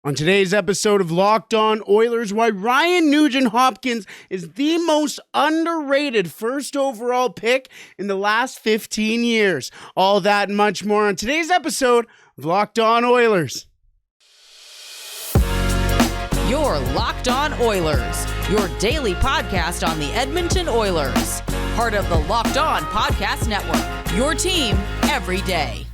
On today's episode of Locked On Oilers, why Ryan Nugent-Hopkins is the most underrated first overall pick in the last 15 years. All that and much more on today's episode of Locked On Oilers. You're Locked On Oilers, your daily podcast on the Edmonton Oilers. Part of the Locked On Podcast Network, your team every day.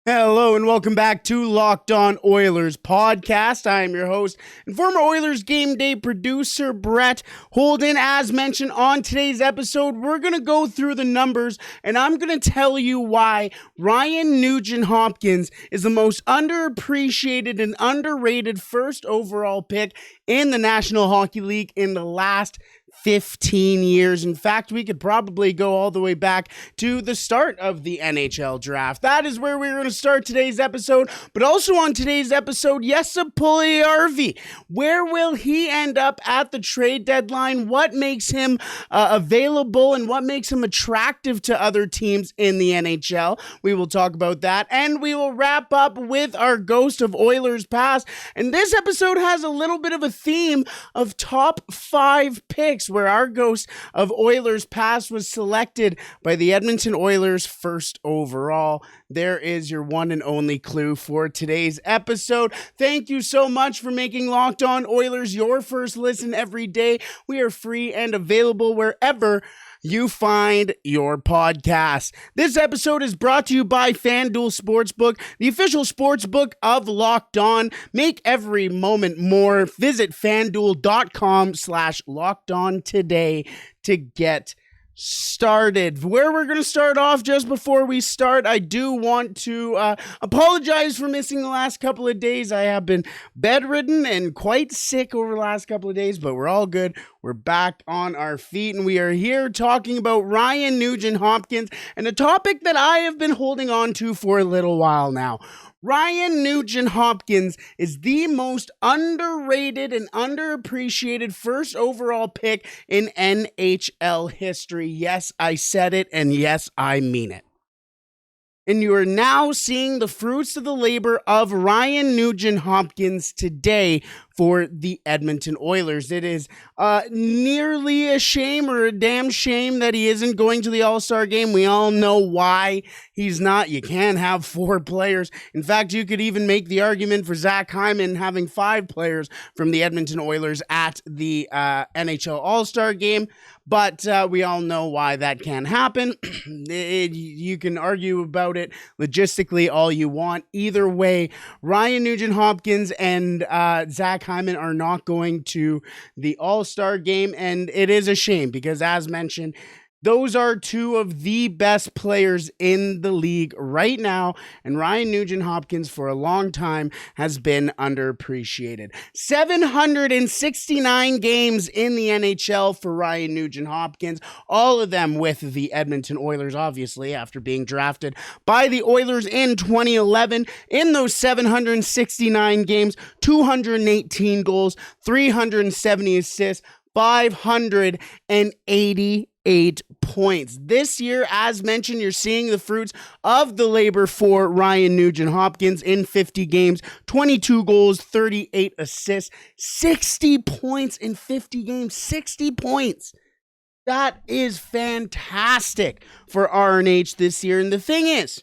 Hello and welcome back to Locked On Oilers podcast. I am your host and former Oilers game day producer, Brett Holden. As mentioned on today's episode, we're going to go through the numbers and I'm going to tell you why Ryan Nugent-Hopkins is the most underappreciated and underrated first overall pick in the National Hockey League in the last 15 years. In fact, we could probably go all the way back to the start of the NHL draft. That is where we're going to start today's episode. But also on today's episode, Puljujarvi. Where will he end up at the trade deadline? What makes him available and what makes him attractive to other teams in the NHL? We will talk about that. And we will wrap up with our Ghost of Oilers Past. And this episode has a little bit of a theme of top 5 picks, where our Ghost of Oilers Past was selected by the Edmonton Oilers first overall. There is your one and only clue for today's episode. Thank you so much for making Locked On Oilers your first listen every day. We are free and available wherever you find your podcast. This episode is brought to you by FanDuel Sportsbook, the official sportsbook of Locked On. Make every moment more. Visit FanDuel.com/LockedOn today to get started. Where we're going to start off, just before we start, I do want to apologize for missing the last couple of days. I have been bedridden and quite sick over the last couple of days, but we're all good. We're back on our feet, and we are here talking about Ryan Nugent-Hopkins and a topic that I have been holding on to for a little while now. Ryan Nugent-Hopkins is the most underrated and underappreciated first overall pick in NHL history. Yes, I said it, and yes, I mean it. And you are now seeing the fruits of the labor of Ryan Nugent-Hopkins today for the Edmonton Oilers. It is nearly a shame, or a damn shame, that he isn't going to the All-Star game. We all know why he's not. You can't have 4 players. In fact, you could even make the argument for Zach Hyman having 5 players from the Edmonton Oilers at the NHL All-Star game. But we all know why that can't happen. You can argue about it logistically all you want. Either way, Ryan Nugent-Hopkins and Zach Hyman are not going to the All-Star game, and it is a shame because, as mentioned, those are 2 of the best players in the league right now, and Ryan Nugent-Hopkins for a long time has been underappreciated. 769 games in the NHL for Ryan Nugent-Hopkins, all of them with the Edmonton Oilers, obviously, after being drafted by the Oilers in 2011. In those 769 games, 218 goals, 370 assists, 588 points. This year, as mentioned, you're seeing the fruits of the labor for Ryan Nugent-Hopkins in 50 games, 22 goals, 38 assists, 60 points in 50 games, 60 points. That is fantastic for RNH this year. And the thing is,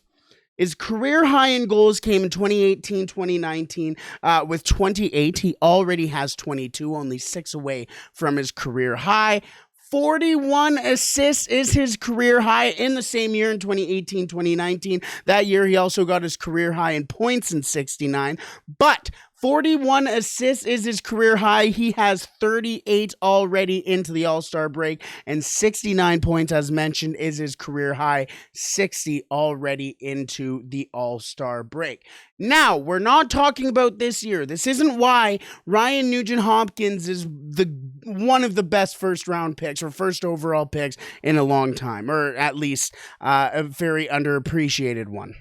his career high in goals came in 2018-2019 with 28. He already has 22, only 6 away from his career high. 41 assists is his career high in the same year in 2018-2019. That year, he also got his career high in points in 69. But 41 assists is his career high. He has 38 already into the All-Star break, and 69 points, as mentioned, is his career high. 60 already into the All-Star break. Now, we're not talking about this year. This isn't why Ryan Nugent-Hopkins is one of the best first-round picks or first overall picks in a long time, or at least a very underappreciated one.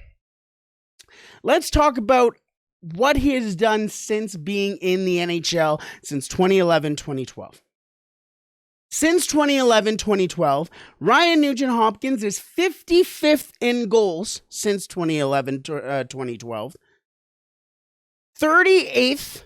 Let's talk about what he has done since being in the NHL since 2011-2012. Since 2011-2012, Ryan Nugent-Hopkins is 55th in goals since 2011-2012. 38th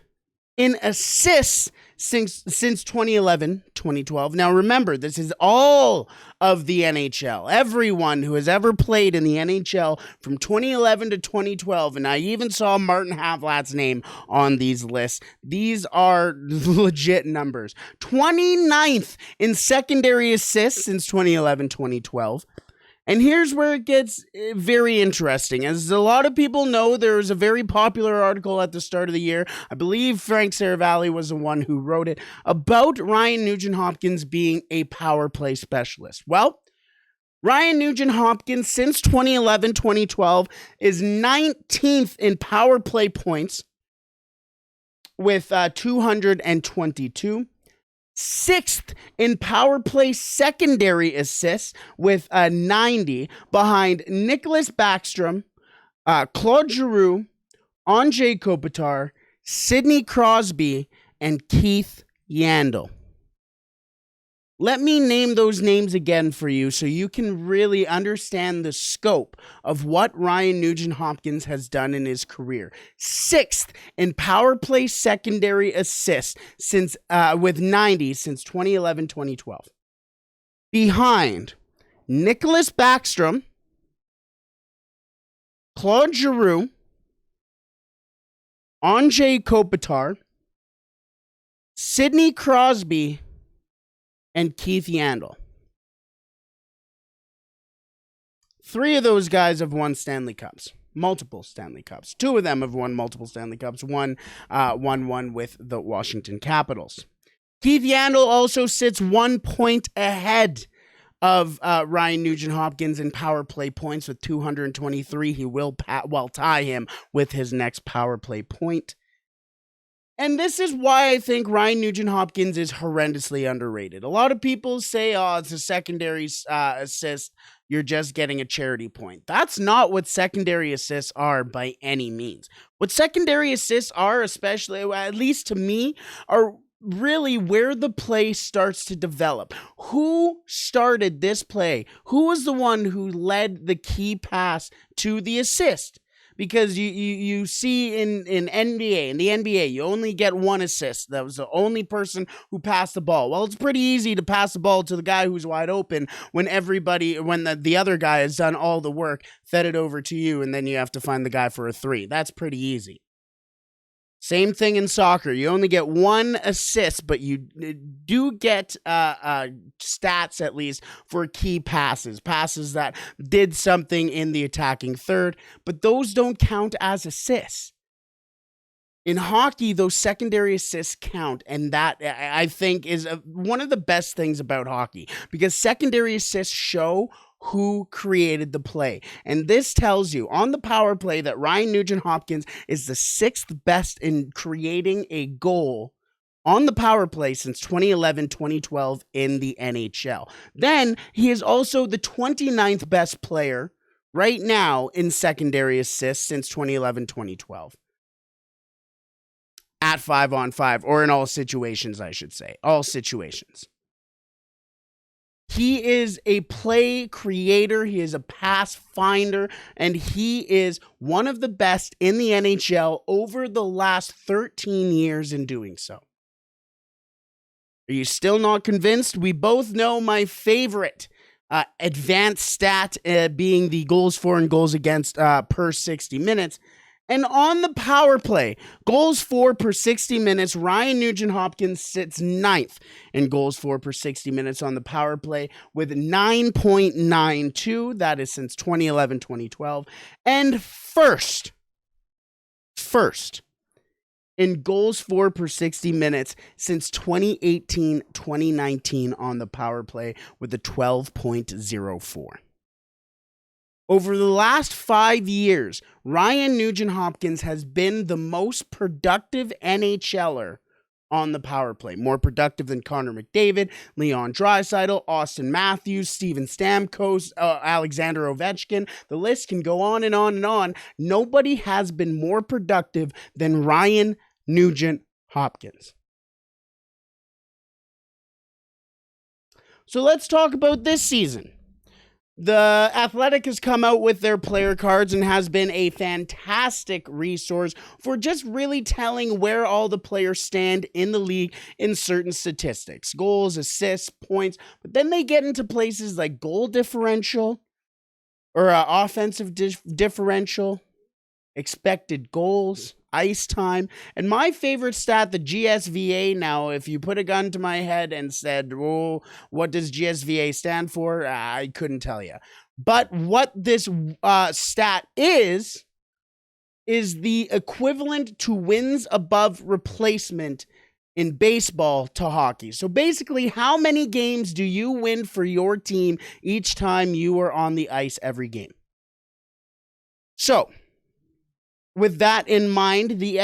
in assists since 2011-2012. Now remember, this is all of the NHL. Everyone who has ever played in the NHL from 2011 to 2012, and I even saw Martin Havlat's name on these lists. These are legit numbers. 29th in secondary assists since 2011-2012. And here's where it gets very interesting. As a lot of people know, there was a very popular article at the start of the year. I believe Frank Saravalli was the one who wrote it, about Ryan Nugent-Hopkins being a power play specialist. Well, Ryan Nugent-Hopkins, since 2011-2012, is 19th in power play points with 222. 6th in power play secondary assists with 90, behind Nicholas Backstrom, Claude Giroux, Anze Kopitar, Sidney Crosby, and Keith Yandle. Let me name those names again for you so you can really understand the scope of what Ryan Nugent-Hopkins has done in his career. 6th in power play secondary assists since with 90 since 2011-2012. Behind Nicholas Backstrom, Claude Giroux, Anze Kopitar, Sidney Crosby, and Keith Yandle. 3 of those guys have won Stanley Cups. Multiple Stanley Cups. 2 of them have won multiple Stanley Cups. One with the Washington Capitals. Keith Yandle also sits 1 point ahead of Ryan Nugent-Hopkins in power play points with 223. He will tie him with his next power play point. And this is why I think Ryan Nugent-Hopkins is horrendously underrated. A lot of people say, oh, it's a secondary assist. You're just getting a charity point. That's not what secondary assists are by any means. What secondary assists are, especially, at least to me, are really where the play starts to develop. Who started this play? Who was the one who led the key pass to the assist? Because you see in the NBA, you only get 1 assist. That was the only person who passed the ball. Well, it's pretty easy to pass the ball to the guy who's wide open when the other guy has done all the work, fed it over to you, and then you have to find the guy for a 3. That's pretty easy. Same thing in soccer. You only get 1 assist, but you do get stats, at least, for key passes that did something in the attacking third, but those don't count as assists. In hockey, those secondary assists count, and that, I think, is one of the best things about hockey, because secondary assists show who created the play. And this tells you on the power play that Ryan Nugent-Hopkins is the 6th best in creating a goal on the power play since 2011-2012 in the NHL. Then he is also the 29th best player right now in secondary assists since 2011-2012. At 5-on-5, or in all situations, I should say. All situations. He is a play creator, he is a pass finder, and he is one of the best in the NHL over the last 13 years in doing so. Are you still not convinced? We both know my favorite advanced stat being the goals for and goals against per 60 minutes. And on the power play, goals for per 60 minutes, Ryan Nugent-Hopkins sits 9th in goals for per 60 minutes on the power play with 9.92. That is since 2011-2012. And first in goals for per 60 minutes since 2018-2019 on the power play with a 12.04. Over the last 5 years, Ryan Nugent-Hopkins has been the most productive NHLer on the power play. More productive than Connor McDavid, Leon Draisaitl, Austin Matthews, Steven Stamkos, Alexander Ovechkin. The list can go on and on and on. Nobody has been more productive than Ryan Nugent-Hopkins. So let's talk about this season. The Athletic has come out with their player cards and has been a fantastic resource for just really telling where all the players stand in the league in certain statistics, goals, assists, points, but then they get into places like goal differential or offensive differential, expected goals, ice time, and my favorite stat, the GSVA. Now, if you put a gun to my head and said, "Oh, what does GSVA stand for?" I couldn't tell you. But what this stat is the equivalent to wins above replacement in baseball to hockey. So basically, how many games do you win for your team each time you are on the ice every game? So, with that in mind, the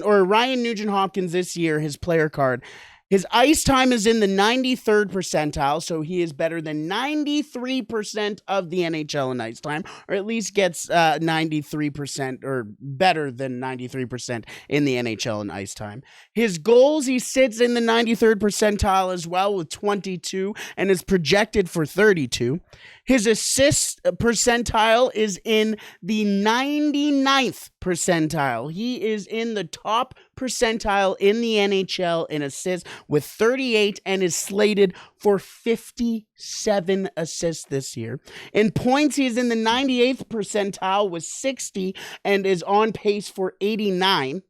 Ryan Nugent-Hopkins this year, his player card, his ice time is in the 93rd percentile, so he is better than 93% of the NHL in ice time, or at least gets 93% or better than 93% in the NHL in ice time. His goals, he sits in the 93rd percentile as well with 22 and is projected for 32. His assist percentile is in the 99th percentile. He is in the top percentile in the NHL in assists with 38 and is slated for 57 assists this year. In points, he's in the 98th percentile with 60 and is on pace for 89.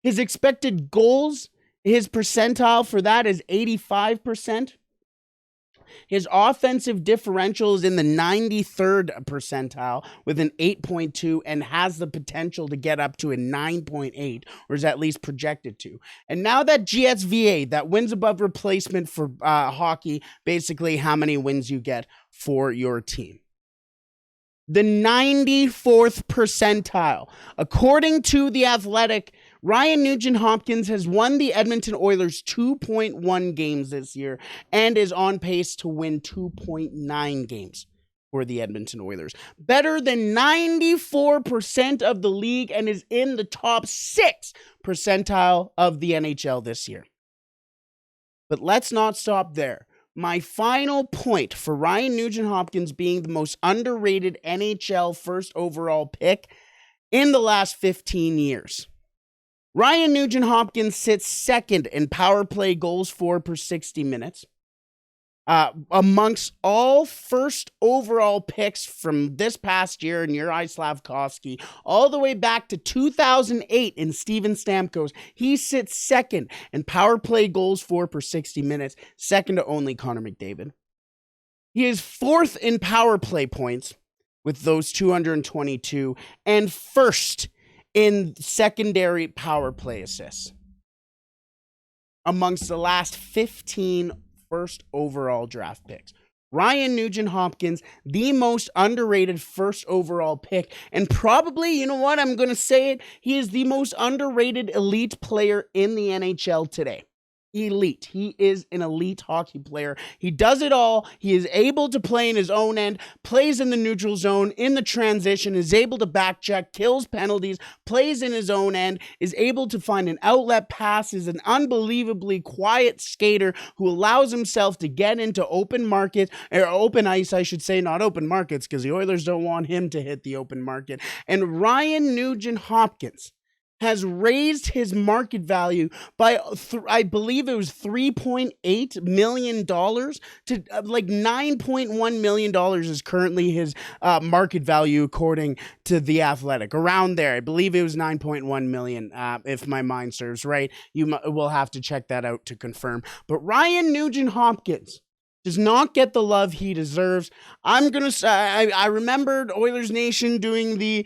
His expected goals, his percentile for that is 85%. His offensive differential is in the 93rd percentile with an 8.2 and has the potential to get up to a 9.8, or is at least projected to. And now that GSVA, that wins above replacement for hockey, basically how many wins you get for your team. The 94th percentile. According to The Athletic, Ryan Nugent-Hopkins has won the Edmonton Oilers 2.1 games this year and is on pace to win 2.9 games for the Edmonton Oilers. Better than 94% of the league and is in the top 6 percentile of the NHL this year. But let's not stop there. My final point for Ryan Nugent-Hopkins being the most underrated NHL first overall pick in the last 15 years. Ryan Nugent-Hopkins sits second in power play goals for per 60 minutes. Amongst all first overall picks from this past year in Juraj Slafkovsky, all the way back to 2008 in Steven Stamkos, he sits second in power play goals for per 60 minutes, second to only Connor McDavid. He is fourth in power play points with those 222, and first in secondary power play assists amongst the last 15 first overall draft picks. Ryan Nugent-Hopkins, the most underrated first overall pick, and probably, you know what, I'm going to say it, he is the most underrated elite player in the NHL today. Elite. He is an elite hockey player. He does it all. He is able to play in his own end, plays in the neutral zone, in the transition, is able to back check, kills penalties, plays in his own end, is able to find an outlet pass, is an unbelievably quiet skater who allows himself to get into open market, or open ice, I should say, not open markets, because the Oilers don't want him to hit the open market. And Ryan Nugent-Hopkins has raised his market value by, I believe it was $3.8 million to like $9.1 million is currently his market value according to The Athletic. Around there, I believe it was 9.1 million, if my mind serves right. You will have to check that out to confirm. But Ryan Nugent-Hopkins does not get the love he deserves. I'm going to say, I remembered Oilers Nation doing the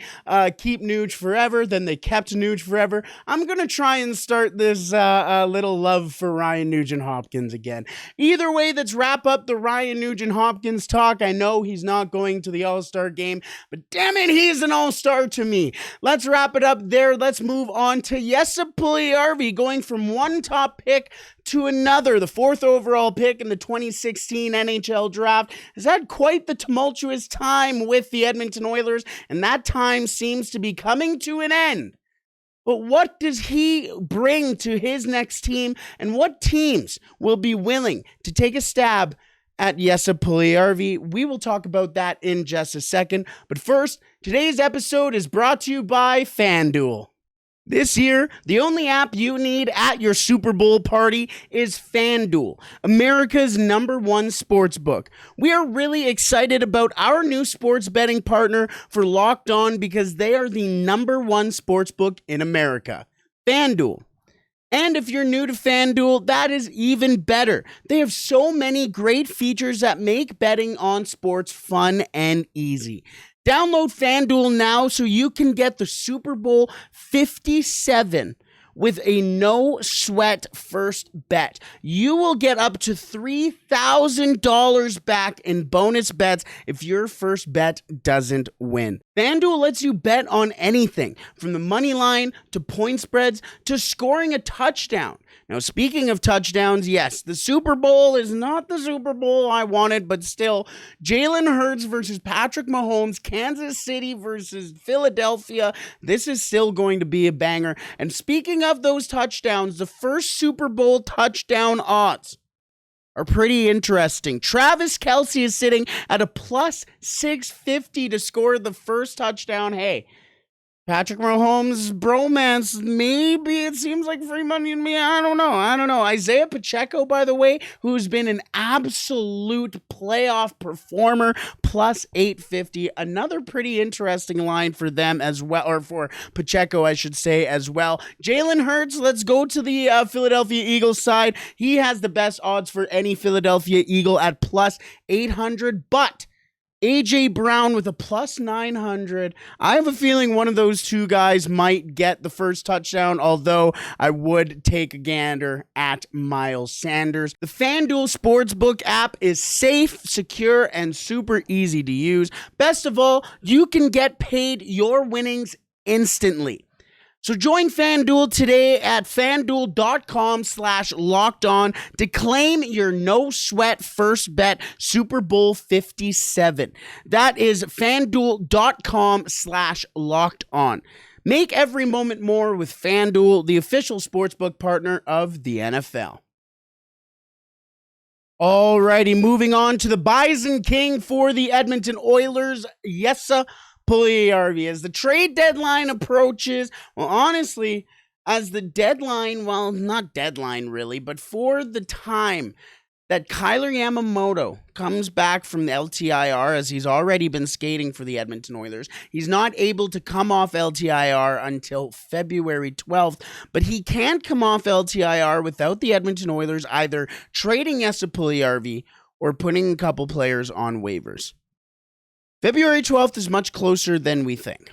keep Nuge forever, then they kept Nuge forever. I'm going to try and start this little love for Ryan Nugent-Hopkins again. Either way, let's wrap up the Ryan Nugent-Hopkins talk. I know he's not going to the All-Star game, but damn it, he's an All-Star to me. Let's wrap it up there. Let's move on to Jesse Puljujarvi, going from one top pick to another. The fourth overall pick in the 2016 NHL draft has had quite the tumultuous time with the Edmonton Oilers, and that time seems to be coming to an end. But what does he bring to his next team, and what teams will be willing to take a stab at Yessa Puljujarvi. We will talk about that in just a second. But first, today's episode is brought to you by FanDuel. This year, the only app you need at your Super Bowl party is FanDuel, America's #1 sportsbook. We are really excited about our new sports betting partner for Locked On because they are the #1 sportsbook in America, FanDuel. And if you're new to FanDuel, that is even better. They have so many great features that make betting on sports fun and easy. Download FanDuel now so you can get the Super Bowl 57 with a no-sweat first bet. You will get up to $3,000 back in bonus bets if your first bet doesn't win. FanDuel lets you bet on anything, from the money line to point spreads to scoring a touchdown. Now, speaking of touchdowns, yes, the Super Bowl is not the Super Bowl I wanted, but still, Jalen Hurts versus Patrick Mahomes, Kansas City versus Philadelphia, this is still going to be a banger. And speaking of those touchdowns, the first Super Bowl touchdown odds are pretty interesting. Travis Kelce is sitting at a plus 650 to score the first touchdown. Hey, Patrick Mahomes bromance, maybe it seems like free money to me. I don't know. Isaiah Pacheco, by the way, who's been an absolute playoff performer, plus 850. Another pretty interesting line for them as well, or for Pacheco, I should say, as well. Jalen Hurts, let's go to the Philadelphia Eagles side. He has the best odds for any Philadelphia Eagle at plus 800, but A.J. Brown with a plus 900. I have a feeling one of those two guys might get the first touchdown, although I would take a gander at Miles Sanders. The FanDuel Sportsbook app is safe, secure, and super easy to use. Best of all, you can get paid your winnings instantly. So join FanDuel today at FanDuel.com/lockedon to claim your no-sweat first bet Super Bowl 57. That is FanDuel.com/lockedon. Make every moment more with FanDuel, the official sportsbook partner of the NFL. Alrighty, moving on to the Bison King for the Edmonton Oilers, Yessa Puljujarvi. As the trade deadline approaches, well, honestly, as the deadline, well, not deadline really, but for the time that Kyler Yamamoto comes back from the LTIR, as he's already been skating for the Edmonton Oilers. He's not able to come off LTIR until February 12th, but he can't come off LTIR without the Edmonton Oilers either trading Yessa Puljujarvi or putting a couple players on waivers. February 12th is much closer than we think.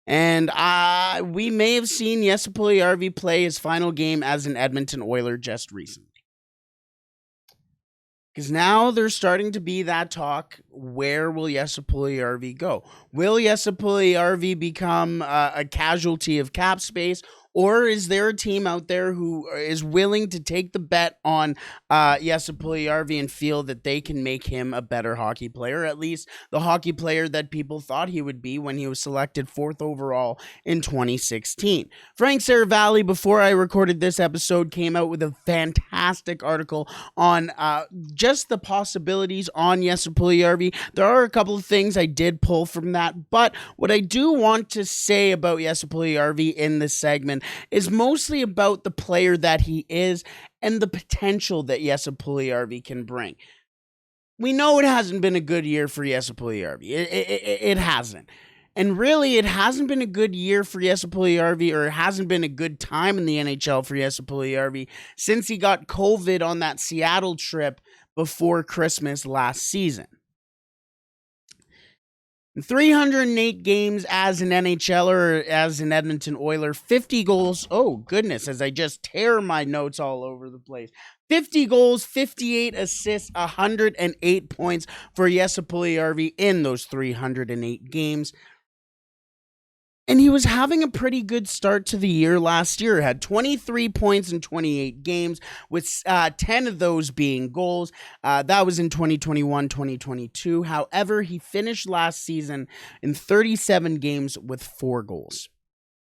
And we may have seen Yessa Puljujarvi play his final game as an Edmonton Oiler just recently. Because now there's starting to be that talk, where will Yessa Puljujarvi go? Will Yessa Puljujarvi become a casualty of cap space? Or is there a team out there who is willing to take the bet on Yessa Puljujarvi and feel that they can make him a better hockey player, at least the hockey player that people thought he would be when he was selected 4th overall in 2016? Frank Saravalli, before I recorded this episode, came out with a fantastic article on just the possibilities on Yessa Puljujarvi. There are a couple of things I did pull from that, but what I do want to say about Yessa Puljujarvi in this segment is mostly about the player that he is and the potential that Yessa Puljujarvi can bring. We know it hasn't been a good year for Yessa Puljujarvi. It hasn't. And really, it hasn't been a good year for Yessa Puljujarvi, or it hasn't been a good time in the NHL for Yessa Puljujarvi since he got COVID on that Seattle trip before Christmas last season. 308 games as an NHLer, as an Edmonton Oiler, 50 goals. Oh, goodness, as I just tear my notes all over the place. 50 goals, 58 assists, 108 points for Yessa Puljujarvi in those 308 games. And he was having a pretty good start to the year last year. Had 23 points in 28 games, with 10 of those being goals. That was in 2021-2022. However, he finished last season in 37 games with 4 goals.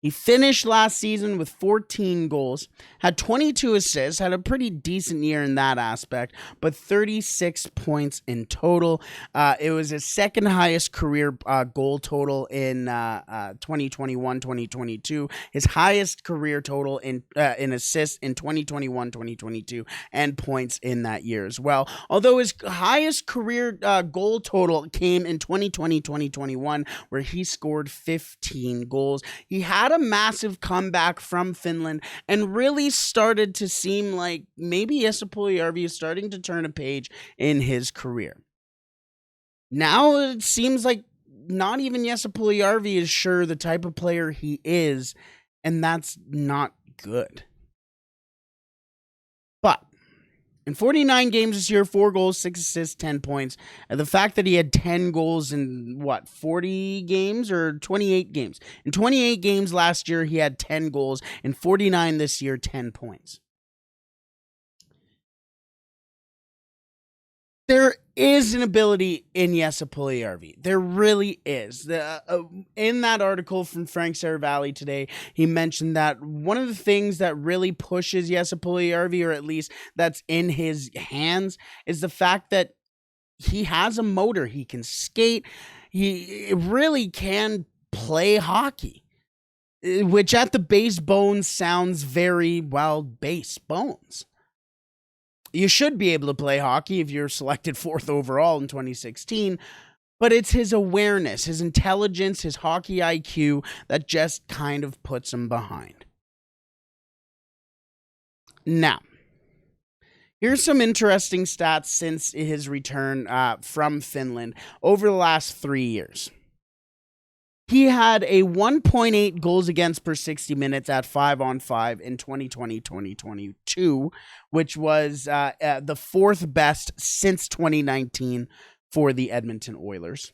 He finished last season with 14 goals, had 22 assists, had a pretty decent year in that aspect, but 36 points in total. It was his second highest career goal total in 2021-2022, his highest career total in assists in 2021-2022, and points in that year as well. Although his highest career goal total came in 2020-2021, where he scored 15 goals. He had a massive comeback from Finland and really started to seem like maybe Jesse Puljujarvi is starting to turn a page in his career. Now it seems like not even Jesse Puljujarvi is sure the type of player he is, and that's not good. But in 49 games this year, 4 goals, 6 assists, 10 points. And the fact that he had 10 goals in, 40 games or 28 games? In 28 games last year, he had 10 goals. In 49 this year, 10 points. There is an ability in Jesse Puljujarvi. There really is. In that article from Frank Saravalli today, he mentioned that one of the things that really pushes Jesse Puljujarvi, or at least that's in his hands, is the fact that he has a motor. He can skate. He really can play hockey, which at the base bones sounds very, base bones. You should be able to play hockey if you're selected 4th overall in 2016, but it's his awareness, his intelligence, his hockey IQ that just kind of puts him behind. Now, here's some interesting stats since his return from Finland over the last 3 years. He had a 1.8 goals against per 60 minutes at 5-on-5 in 2020-2022, which was the 4th best since 2019 for the Edmonton Oilers.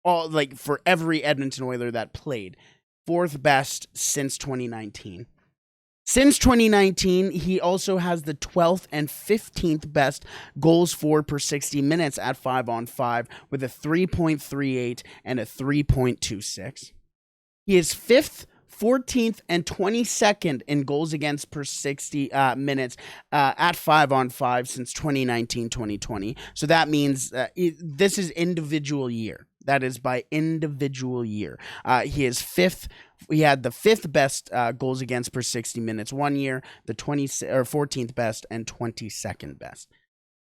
For every Edmonton Oiler that played, 4th best since 2019. Since 2019, he also has the 12th and 15th best goals for per 60 minutes at 5-on-5 with a 3.38 and a 3.26. He is 5th, 14th, and 22nd in goals against per 60 minutes at 5-on-5 since 2019-2020. So that means this is individual year. That is by individual year. He is 5th. He had the 5th best goals against per 60 minutes one year, the 14th best, and 22nd best.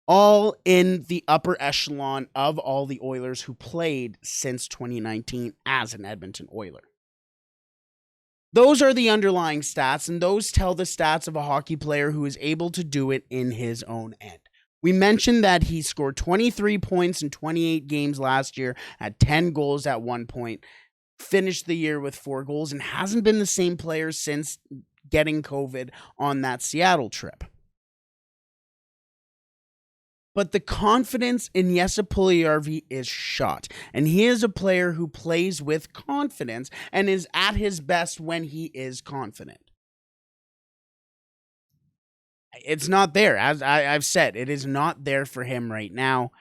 All in the upper echelon of all the Oilers who played since 2019 as an Edmonton Oiler. Those are the underlying stats, and those tell the stats of a hockey player who is able to do it in his own end. We mentioned that he scored 23 points in 28 games last year, had 10 goals at one point, finished the year with 4 goals, and hasn't been the same player since getting COVID on that Seattle trip. But the confidence in Jesse Puljujarvi is shot, and he is a player who plays with confidence and is at his best when he is confident. It's not there. As I've said, it is not there for him right now.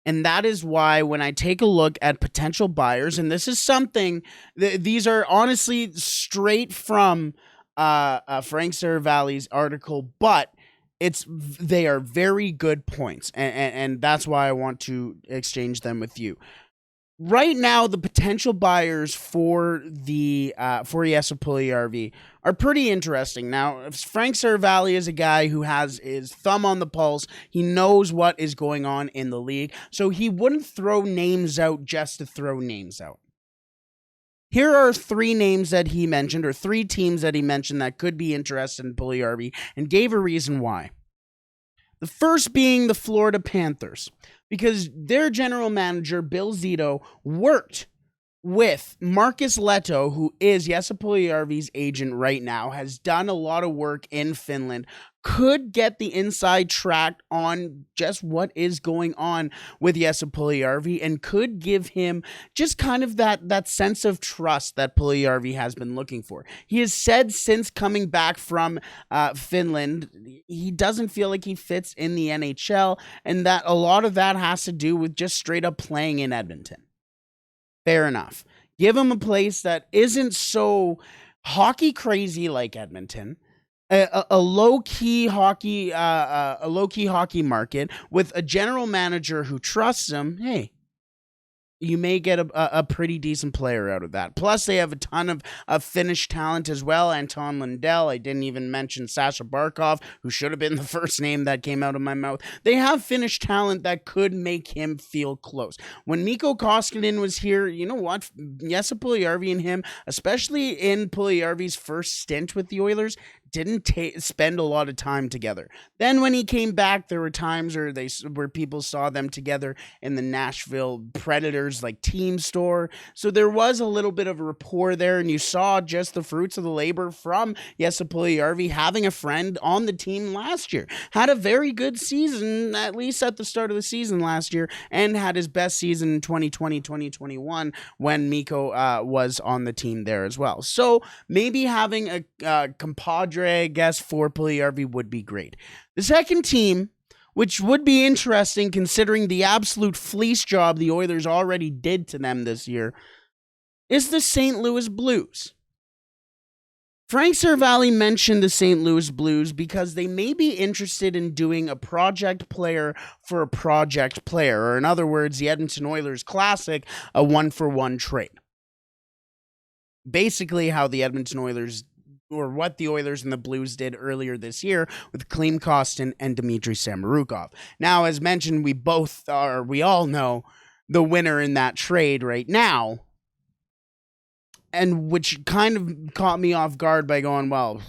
And that is why when I take a look at potential buyers, and this is something, these are honestly straight from Frank Saravalli's article, but they are very good points. And that's why I want to exchange them with you. Right now, the potential buyers for Jesse Puljujarvi are pretty interesting. Now, Frank Saravalli is a guy who has his thumb on the pulse. He knows what is going on in the league, so he wouldn't throw names out just to throw names out. Here are 3 names that he mentioned, or 3 teams that he mentioned that could be interested in Puljujarvi, and gave a reason why. The first being the Florida Panthers, because their general manager, Bill Zito, worked with Marcus Leto, who is Jesse Puljujarvi's agent right now, has done a lot of work in Finland, could get the inside track on just what is going on with Jesse Puljujarvi, and could give him just kind of that sense of trust that Puljujarvi has been looking for. He has said since coming back from Finland, he doesn't feel like he fits in the NHL, and that a lot of that has to do with just straight up playing in Edmonton. Fair enough. Give him a place that isn't so hockey crazy like Edmonton. A low key hockey, a low key hockey market with a general manager who trusts him. Hey, you may get a pretty decent player out of that. Plus, they have a ton of Finnish talent as well. Anton Lundell. I didn't even mention Sasha Barkov, who should have been the first name that came out of my mouth. They have Finnish talent that could make him feel close. When Mikko Koskinen was here, you know what? Jesse Puljujarvi and him, especially in Puljujarvi's first stint with the Oilers, didn't spend a lot of time together. Then when he came back, there were times where people saw them together in the Nashville Predators like team store. So there was a little bit of a rapport there, and you saw just the fruits of the labor from Jesse Puljujarvi having a friend on the team last year. Had a very good season, at least at the start of the season last year, and had his best season in 2020-2021 when Mikko was on the team there as well. So maybe having a compadre, I guess, for Puljujarvi would be great. The second team, which would be interesting considering the absolute fleece job the Oilers already did to them this year, is the St. Louis Blues. Frank Cervalli mentioned the St. Louis Blues because they may be interested in doing a project player for a project player, or in other words, the Edmonton Oilers classic, a one-for-one trade. Basically how the Edmonton Oilers, or what the Oilers and the Blues did earlier this year with Klim Kostin and Dmitry Samorukov. Now, as mentioned, we all know the winner in that trade right now, and which kind of caught me off guard by going, well,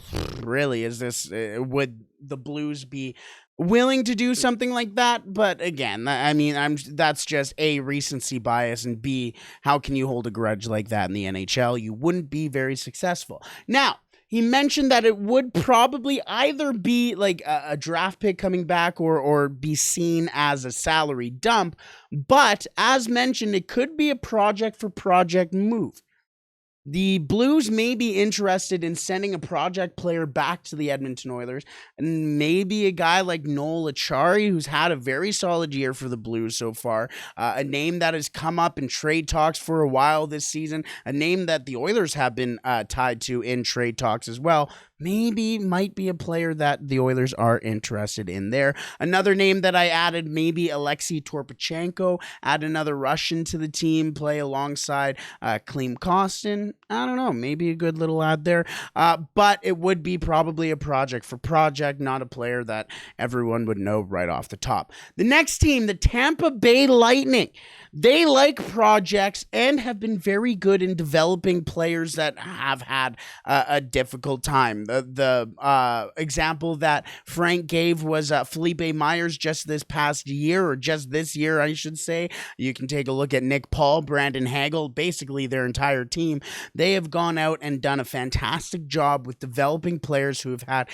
really, would the Blues be willing to do something like that? But again, I mean, that's just A, recency bias, and B, how can you hold a grudge like that in the NHL? You wouldn't be very successful. Now, he mentioned that it would probably either be like a draft pick coming back or be seen as a salary dump. But as mentioned, it could be a project for project move. The Blues may be interested in sending a project player back to the Edmonton Oilers, and maybe a guy like Noel Acciari, who's had a very solid year for the Blues so far, a name that has come up in trade talks for a while this season, a name that the Oilers have been tied to in trade talks as well. Maybe might be a player that the Oilers are interested in there. Another name that I added, maybe Alexei Torpachenko, add another Russian to the team, play alongside Klim Kostin. I don't know, maybe a good little ad there. But it would be probably a project for project, not a player that everyone would know right off the top. The next team, the Tampa Bay Lightning. They like projects and have been very good in developing players that have had a difficult time. The example that Frank gave was Felipe Myers just this past year, or just this year, I should say. You can take a look at Nick Paul, Brandon Hagel, basically their entire team. They have gone out and done a fantastic job with developing players who have had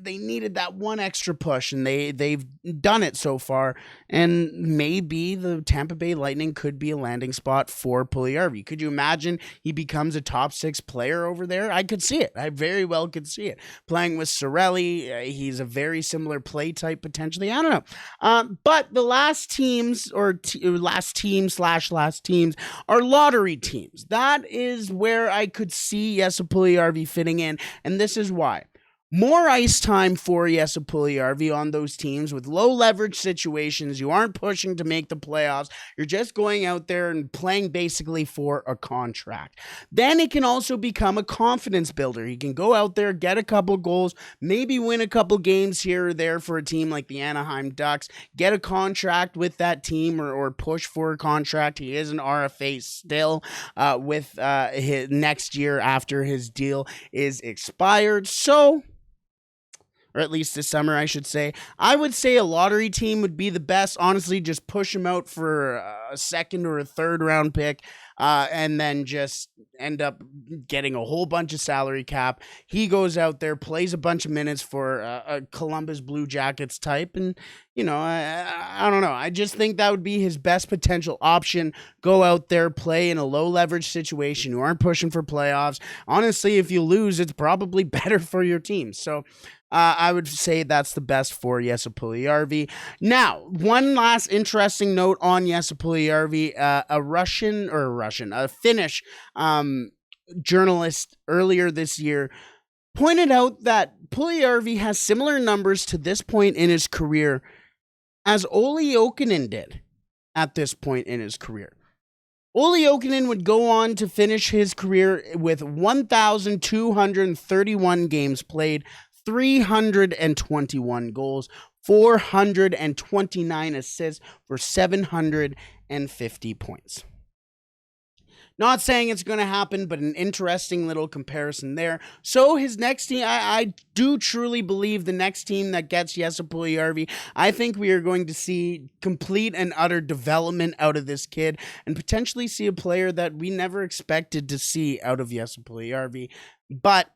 they needed that one extra push, and they've done it so far. And maybe the Tampa Bay Lightning could be a landing spot for Puljujarvi. Could you imagine he becomes a top 6 player over there? I could see it. I very well could see it. Playing with Cirelli, he's a very similar play type potentially. I don't know. But the last teams, or last teams are lottery teams. That is where I could see Jesse Puljujarvi fitting in, and this is why. More ice time for Jesse Puljujarvi on those teams with low leverage situations. You aren't pushing to make the playoffs. You're just going out there and playing basically for a contract. Then it can also become a confidence builder. He can go out there, get a couple goals, maybe win a couple games here or there for a team like the Anaheim Ducks, get a contract with that team, or push for a contract. He is an RFA still with his next year after his deal is expired. So, or at least this summer, I should say. I would say a lottery team would be the best. Honestly, just push him out for a second or a third round pick, and then just end up getting a whole bunch of salary cap. He goes out there, plays a bunch of minutes for a Columbus Blue Jackets type, and, you know, I don't know. I just think that would be his best potential option. Go out there, play in a low leverage situation. You aren't pushing for playoffs. Honestly, if you lose, it's probably better for your team. So I would say that's the best for Jesse Puljujarvi. Now, one last interesting note on Jesse Puljujarvi. A Finnish journalist earlier this year pointed out that Puljujarvi has similar numbers to this point in his career as Olli Jokinen did at this point in his career. Olli Jokinen would go on to finish his career with 1,231 games played, 321 goals, 429 assists for 750 points. Not saying it's going to happen, but an interesting little comparison there. So his next team, I do truly believe the next team that gets Jesse Puljujarvi, I think we are going to see complete and utter development out of this kid and potentially see a player that we never expected to see out of Jesse Puljujarvi. But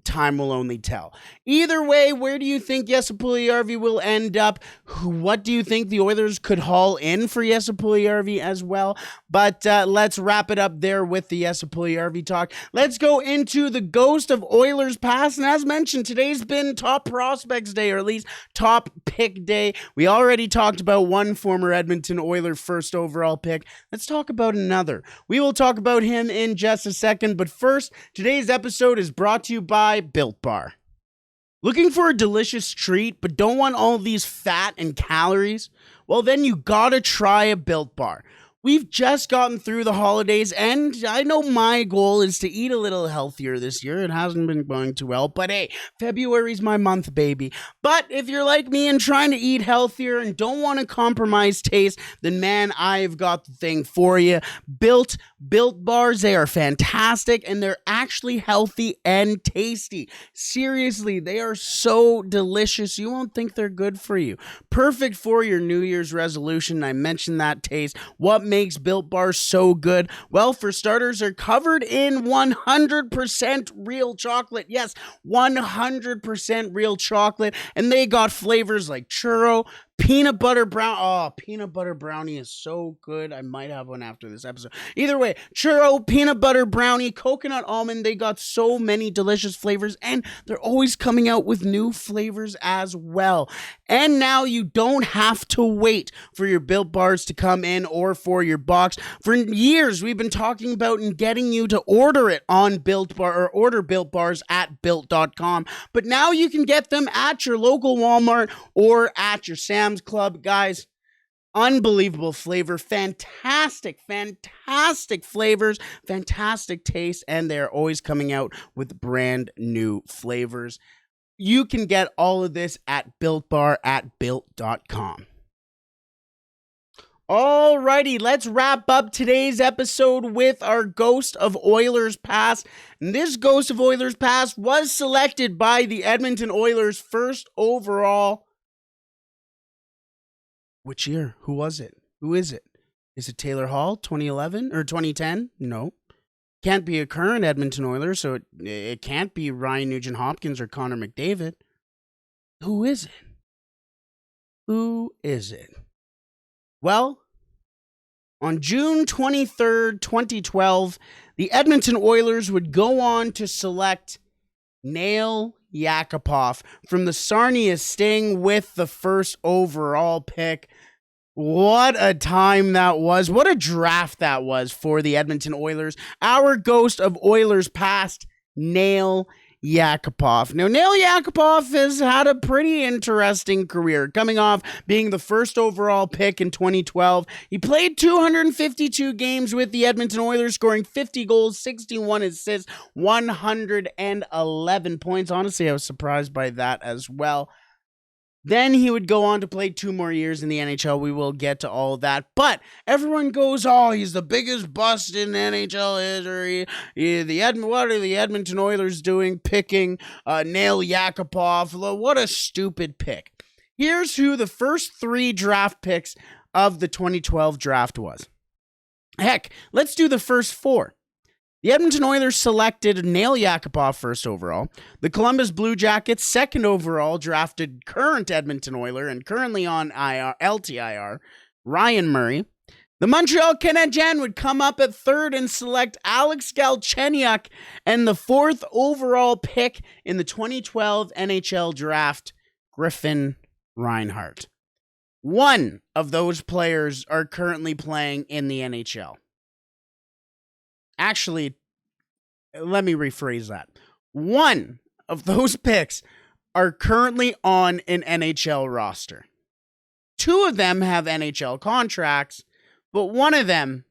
time will only tell. Either way, where do you think Jesse Puljujarvi will end up? What do you think the Oilers could haul in for Jesse Puljujarvi as well? But let's wrap it up there with the Jesse Puljujarvi talk. Let's go into the ghost of Oilers past. And as mentioned, today's been top prospects day, or at least top pick day. We already talked about one former Edmonton Oiler first overall pick. Let's talk about another. We will talk about him in just a second. But first, today's episode is brought to you by Built Bar. Looking for a delicious treat but don't want all these fat and calories? Well, then you gotta try a Built Bar. We've just gotten through the holidays, and I know my goal is to eat a little healthier this year. It hasn't been going too well, but hey, February's my month, baby. But if you're like me and trying to eat healthier and don't want to compromise taste, then man, I've got the thing for you. Built Bars, they are fantastic, and they're actually healthy and tasty. Seriously, they are so delicious, you won't think they're good for you. Perfect for your New Year's resolution. I mentioned that taste. What makes Built Bars so good? Well, for starters, they're covered in 100% real chocolate. Yes, 100% real chocolate. And they got flavors like churro, peanut butter brown. Oh, peanut butter brownie is so good. I might have one after this episode. Either way, churro, peanut butter brownie, coconut almond. They got so many delicious flavors, and they're always coming out with new flavors as well. And now you don't have to wait for your Built Bars to come in or for your box. For years, we've been talking about and getting you to order it on Built Bar, or order Built Bars at Built.com. But now you can get them at your local Walmart or at your Sam's Club. Guys, unbelievable flavor, fantastic flavors, fantastic taste, and they're always coming out with brand new flavors. You can get all of this at Built Bar at Built.com. Alrighty, let's wrap up today's episode with our Ghost of Oilers Past. And this Ghost of Oilers Past was selected by the Edmonton Oilers first overall. Which year? Who was it? Who is it? Is it Taylor Hall, 2011 or 2010? No. Can't be a current Edmonton Oiler, so it can't be Ryan Nugent-Hopkins or Connor McDavid. Who is it? Who is it? Well, on June 23rd, 2012, the Edmonton Oilers would go on to select Nail Yakupov from the Sarnia Sting with the first overall pick. What a time that was. What a draft that was for the Edmonton Oilers. Our Ghost of Oilers Past, Nail Yakupov. Now, Nail Yakupov has had a pretty interesting career, coming off being the first overall pick in 2012. He played 252 games with the Edmonton Oilers, scoring 50 goals, 61 assists, 111 points. Honestly, I was surprised by that as well. Then he would go on to play 2 more years in the NHL. We will get to all of that. But everyone goes, oh, he's the biggest bust in NHL history. What are the Edmonton Oilers doing picking Nail Yakupov? What a stupid pick. Here's who the first 3 draft picks of the 2012 draft was. Heck, let's do the first 4. The Edmonton Oilers selected Nail Yakupov first overall. The Columbus Blue Jackets second overall drafted current Edmonton Oiler and currently on LTIR, Ryan Murray. The Montreal Canadiens would come up at third and select Alex Galchenyuk and the fourth overall pick in the 2012 NHL draft, Griffin Reinhart. One of those players are currently playing in the NHL. Actually, let me rephrase that. One of those picks are currently on an NHL roster. Two of them have NHL contracts, but one of them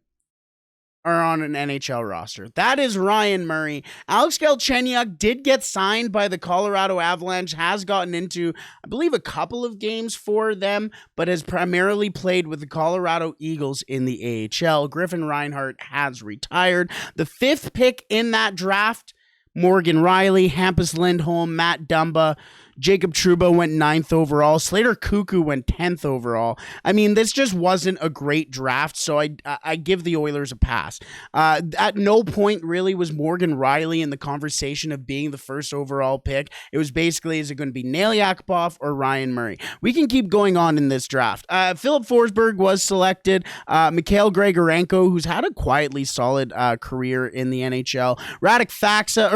are on an NHL roster. That is Ryan Murray. Alex Galchenyuk did get signed by the Colorado Avalanche, has gotten into, I believe, a couple of games for them, but has primarily played with the Colorado Eagles in the AHL. Griffin Reinhart has retired. The fifth pick in that draft, Morgan Riley, Hampus Lindholm, Matt Dumba, Jacob Trouba went 9th overall. Slater Cuckoo went 10th overall. I mean, this just wasn't a great draft, so I give the Oilers a pass. At no point really was Morgan Riley in the conversation of being the first overall pick. It was basically, is it going to be Nail Yakupov or Ryan Murray? We can keep going on in this draft. Philip Forsberg was selected. Mikhail Grigorenko, who's had a quietly solid career in the NHL.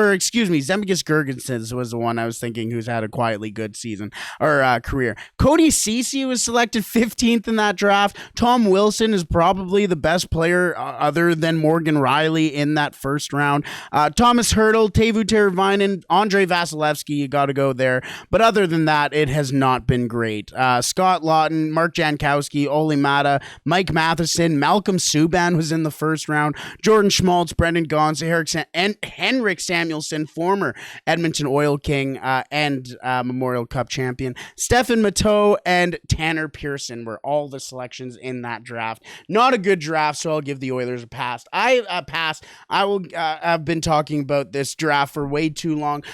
Zemgus Girgensons was the one I was thinking who's had a quietly good season or career. Cody Ceci was selected 15th in that draft. Tom Wilson is probably the best player other than Morgan Riley in that first round. Thomas Hertl, Teuvo Teravainen, Andrei Vasilevsky, you got to go there. But other than that, it has not been great. Scott Lawton, Mark Jankowski, Ole Mata, Mike Matheson, Malcolm Subban was in the first round. Jordan Schmaltz, Brendan Gaunce, and Henrik Samuelsson, former Edmonton Oil King and Memorial Cup champion. Stefan Matteau and Tanner Pearson were all the selections in that draft. Not a good draft, so I'll give the Oilers a pass. I've been talking about this draft for way too long.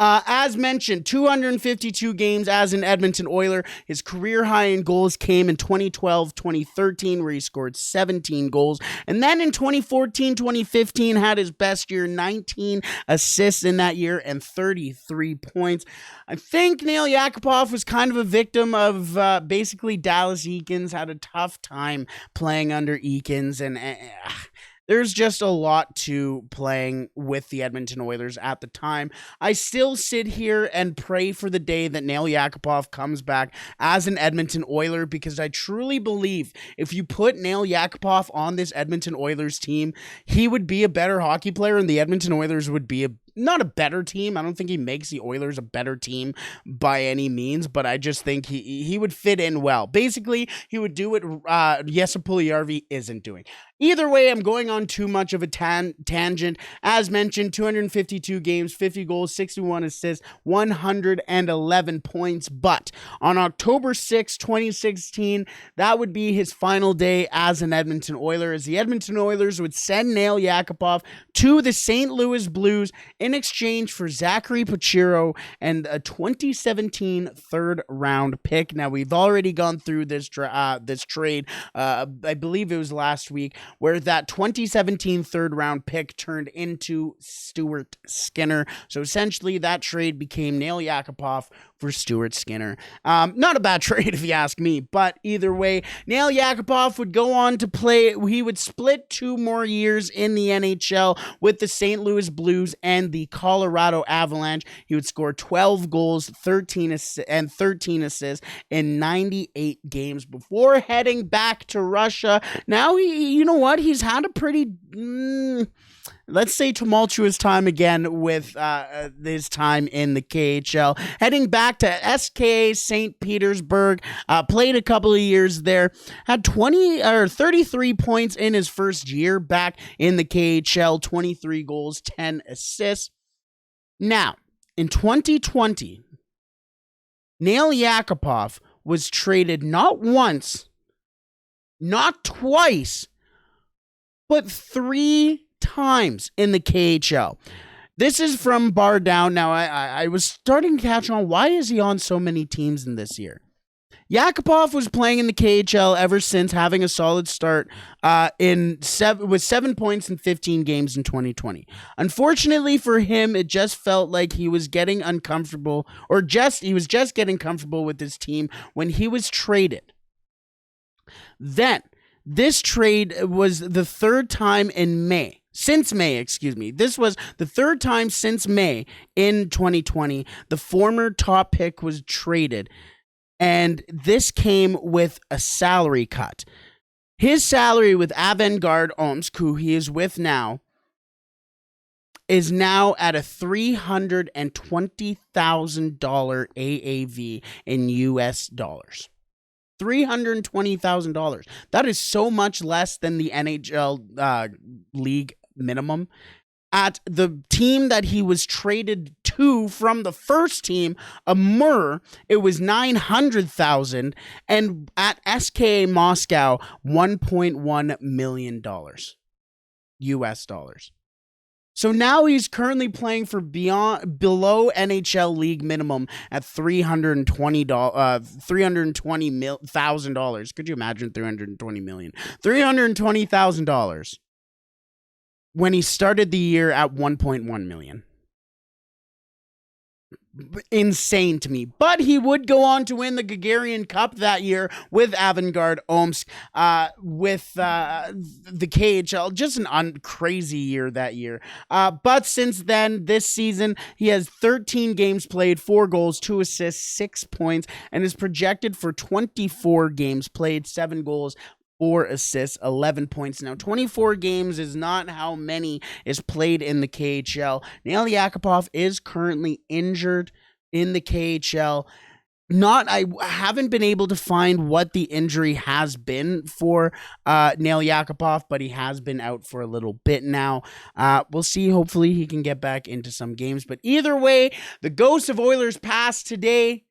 As mentioned, 252 games as an Edmonton Oiler. His career high in goals came in 2012-2013, where he scored 17 goals. And then in 2014-2015, had his best year, 19 assists in that year and 33 points. I think Nail Yakupov was kind of a victim of basically Dallas Eakins, had a tough time playing under Eakins, and there's just a lot to playing with the Edmonton Oilers at the time. I still sit here and pray for the day that Nail Yakupov comes back as an Edmonton Oiler, because I truly believe if you put Nail Yakupov on this Edmonton Oilers team, he would be a better hockey player, and the Edmonton Oilers would be not a better team. I don't think he makes the Oilers a better team by any means, but I just think he would fit in well. Basically, he would do what Jesse Puljujarvi isn't doing. Either way, I'm going on too much of a tangent. As mentioned, 252 games, 50 goals, 61 assists, 111 points. But on October 6, 2016, that would be his final day as an Edmonton Oiler, as the Edmonton Oilers would send Nail Yakupov to the St. Louis Blues in exchange for Zachary Pachiro and a 2017 third-round pick. Now, we've already gone through this trade, I believe it was last week, where that 2017 third-round pick turned into Stuart Skinner. So essentially, that trade became Nail Yakupov for Stuart Skinner. Not a bad trade if you ask me, but either way, Nail Yakupov would go on to play. He would split 2 more years in the NHL with the St. Louis Blues and the Colorado Avalanche. He would score 12 goals, 13 assists in 98 games before heading back to Russia. Now, you know what? He's had a pretty, let's say, tumultuous time again with his time in the KHL. Heading back to SK St. Petersburg, played a couple of years there, had 33 points in his first year back in the KHL, 23 goals, 10 assists. Now, in 2020, Nail Yakupov was traded not once, not twice, but 3 times in the KHL. This is from Bar Down. Now, I was starting to catch on. Why is he on so many teams in this year? Yakupov was playing in the KHL ever since, having a solid start with 7 points in 15 games in 2020. Unfortunately for him, it just felt like he was getting uncomfortable, he was just getting comfortable with his team when he was traded. Then This trade was the third time in May. Since May, excuse me. This was the third time since May in 2020 the former top pick was traded. And this came with a salary cut. His salary with Avangard Omsk, who he is with now, is now at a $320,000 AAV in US dollars. $320,000. That is so much less than the NHL league minimum. At the team that he was traded to from the first team, Amur, it was $900,000, and at SKA Moscow, $1.1 million US dollars. So now he's currently playing for below NHL league minimum at $320,000. Could you imagine $320 million? $320,000 when he started the year at $1.1 million. Insane to me. But he would go on to win the Gagarin Cup that year with Avangard Omsk, with the KHL. Just an crazy year that year. But since then, this season, he has 13 games played, 4 goals, 2 assists, 6 points, and is projected for 24 games played, 7 goals, 4 assists, 11 points. Now, 24 games is not how many is played in the KHL. Nail Yakupov is currently injured in the KHL. I haven't been able to find what the injury has been for Nail Yakupov, but he has been out for a little bit now. We'll see. Hopefully, he can get back into some games. But either way, the ghost of Oilers past today.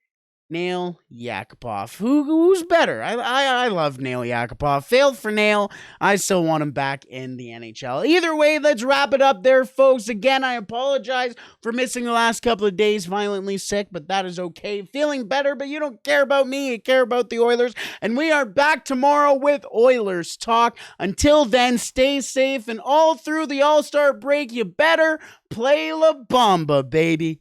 Nail Yakupov. Who's better? I love Nail Yakupov. Failed for Nail. I still want him back in the NHL. Either way, let's wrap it up there, folks. Again, I apologize for missing the last couple of days. Violently sick, but that is okay. Feeling better, but you don't care about me. You care about the Oilers. And we are back tomorrow with Oilers Talk. Until then, stay safe. And all through the All-Star break, you better play La Bamba, baby.